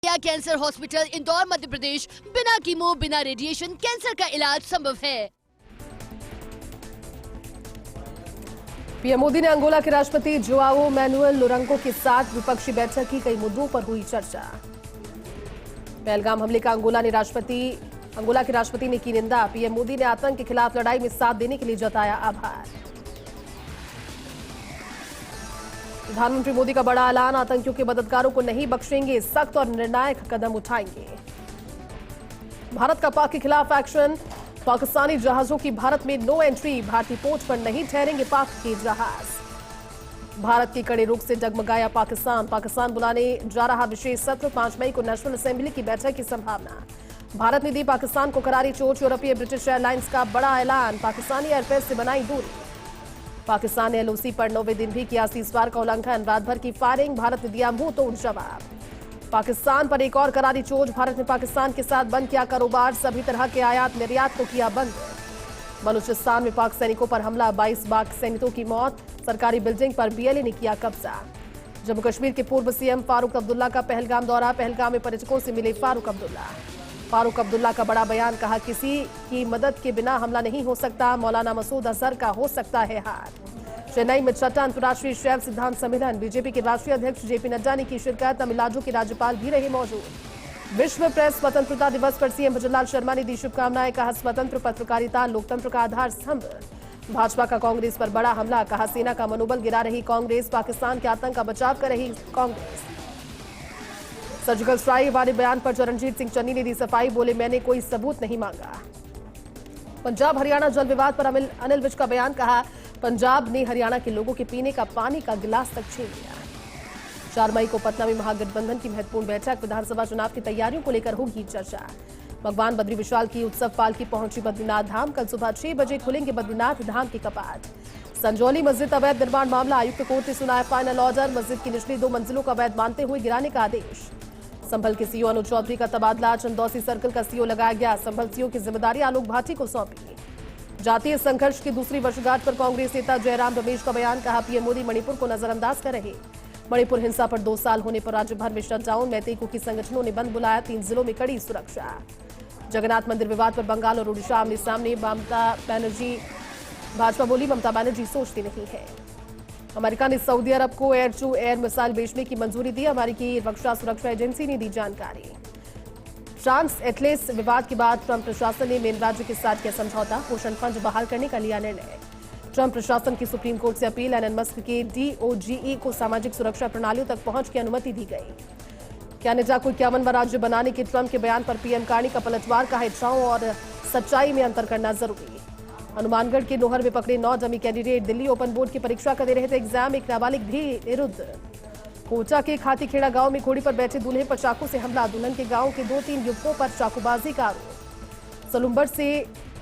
या cancer hospital Indore Madhya Pradesh. बिना chemo बिना रेडिएशन कैंसर का इलाज संभव है। पीएम मोदी ने अंगोला के राष्ट्रपति जोआओ मैनुएल लोरेंको के साथ विपक्षी बैठक की। कई मुद्दों पर हुई चर्चा। पहलगाम हमले का अंगोला के राष्ट्रपति ने की निंदा। पीएम मोदी ने आतंक के खिलाफ लड़ाई में साथ देने के लिए जताया आभार। प्रधानमंत्री मोदी का बड़ा ऐलान, आतंकियों के मददगारों को नहीं बख्शेंगे, सख्त और निर्णायक कदम उठाएंगे। भारत का पाक के खिलाफ एक्शन, पाकिस्तानी जहाजों की भारत में नो एंट्री, भारतीय पोर्ट पर नहीं ठहरेंगे पाक के जहाज। भारत के कड़े रुख से डगमगाया पाकिस्तान बुलाने जा रहा विशेष सत्र। 5 मई को नेशनल असेंबली की बैठक की संभावना। भारत ने दी पाकिस्तान को करारी चोट। यूरोपीय ब्रिटिश एयरलाइंस का बड़ा ऐलान, पाकिस्तानी एयरफेस से बनाई दूरी। पाकिस्तान ने एलओसी पर 9वें दिन भी किया सीजफायर का उल्लंघन। रात भर की फायरिंग, भारत ने दिया मुंह तोड़ जवाब। पाकिस्तान पर एक और करारी चोट। भारत ने पाकिस्तान के साथ बंद किया कारोबार, सभी तरह के आयात निर्यात को किया बंद। बलूचिस्तान में पाक सैनिकों पर हमला, 22 पाक सैनिकों की मौत। सरकारी बिल्डिंग पर बीएलए ने किया कब्जा। जम्मू कश्मीर के पूर्व सीएम फारूक अब्दुल्ला का पहलगाम दौरा। पहलगाम में पर्यटकों से मिले फारूक अब्दुल्ला का बड़ा बयान, कहा किसी की मदद के बिना हमला नहीं हो सकता। मौलाना मसूद अजहर का हो सकता है हार। चेन्नई में छठा अंतर्राष्ट्रीय शैव सिद्धांत सम्मेलन। बीजेपी के राष्ट्रीय अध्यक्ष जेपी नड्डा ने की शिरकत। तमिलनाडु के राज्यपाल भी रहे मौजूद। विश्व प्रेस स्वतंत्रता दिवस पर सीएम भजनलाल शर्मा ने दी शुभकामनाएं। कहा स्वतंत्र पत्रकारिता लोकतंत्र का आधार स्तंभ। भाजपा का कांग्रेस पर बड़ा हमला। कहा सेना का मनोबल गिरा रही कांग्रेस, पाकिस्तान के आतंक का बचाव कर रही कांग्रेस। सर्जिकल स्ट्राइक वाले बयान पर चरणजीत सिंह चन्नी ने दी सफाई। बोले मैंने कोई सबूत नहीं मांगा। पंजाब हरियाणा जल विवाद पर अनिल विज का बयान। कहा पंजाब ने हरियाणा के लोगों के पीने का पानी का गिलास तक छीन लिया। 4 मई को पटना में महागठबंधन की महत्वपूर्ण बैठक। विधानसभा चुनाव की तैयारियों को लेकर होगी चर्चा। भगवान बद्री विशाल की उत्सव पालकी पहुंची बद्रीनाथ धाम। कल सुबह 6 बजे खुलेंगे बद्रीनाथ धाम के कपाट। संजौली मस्जिद अवैध निर्माण मामला, आयुक्त कोर्ट ने सुनाया फाइनल ऑर्डर। मस्जिद की निचली 2 मंजिलों का अवैध मानते हुए गिराने का आदेश। संभल के सीओ अनुज चौधरी का तबादला, चंदौसी सर्कल का सीओ लगाया गया। संभल सीओ की जिम्मेदारी आलोक भाटी को सौंपी। जातीय संघर्ष की दूसरी वर्षगांठ पर कांग्रेस नेता जयराम रमेश का बयान। कहा पीएम मोदी मणिपुर को नजरअंदाज कर रहे। मणिपुर हिंसा पर 2 साल होने पर राज्य भर में शटडाउन। मैतेई कुकी संगठनों ने बंद बुलाया। 3 जिलों में कड़ी सुरक्षा। जगन्नाथ मंदिर विवाद पर बंगाल और ओडिशा आमने सामने। भाजपा बोली ममता बनर्जी सोचती नहीं है। अमेरिका ने सऊदी अरब को एयर टू एयर मिसाइल बेचने की मंजूरी दी। अमेरिकी रक्षा सुरक्षा एजेंसी ने दी जानकारी। फ्रांस एटलेस विवाद के बाद ट्रंप प्रशासन ने मेन राज्य के साथ किया समझौता। पोषण फंड बहाल करने का लिया निर्णय। ट्रंप प्रशासन की सुप्रीम कोर्ट से अपील। एलन मस्क के डीओजीई को सामाजिक सुरक्षा प्रणालियों तक पहुंच की अनुमति दी गई। कनाडा को 51वां राज्य बनाने के ट्रंप के बयान पर पीएम कार्नी का पलटवार। कहा इच्छाओं और सच्चाई में अंतर करना जरूरी। हनुमानगढ़ के नोहर में पकड़े 9 dummy candidate. Delhi open board की परीक्षा का दे रहे थे एग्जाम। एक नाबालिग भी निरुद्ध। कोटा के खातीखेड़ा गांव में घोड़ी पर बैठे दूल्हे पर चाकू से हमला। दुल्हन के गांव के 2-3 युवकों पर चाकूबाजी का आरोप।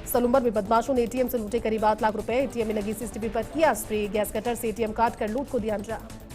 सलुम्बर में बदमाशों ने एटीएम से लूटे करीब 8 लाख रुपए। एटीएम में लगी सीसीटीवी पर किया स्प्रे। गैस कटर से एटीएम काट कर लूट को दिया अंजाम।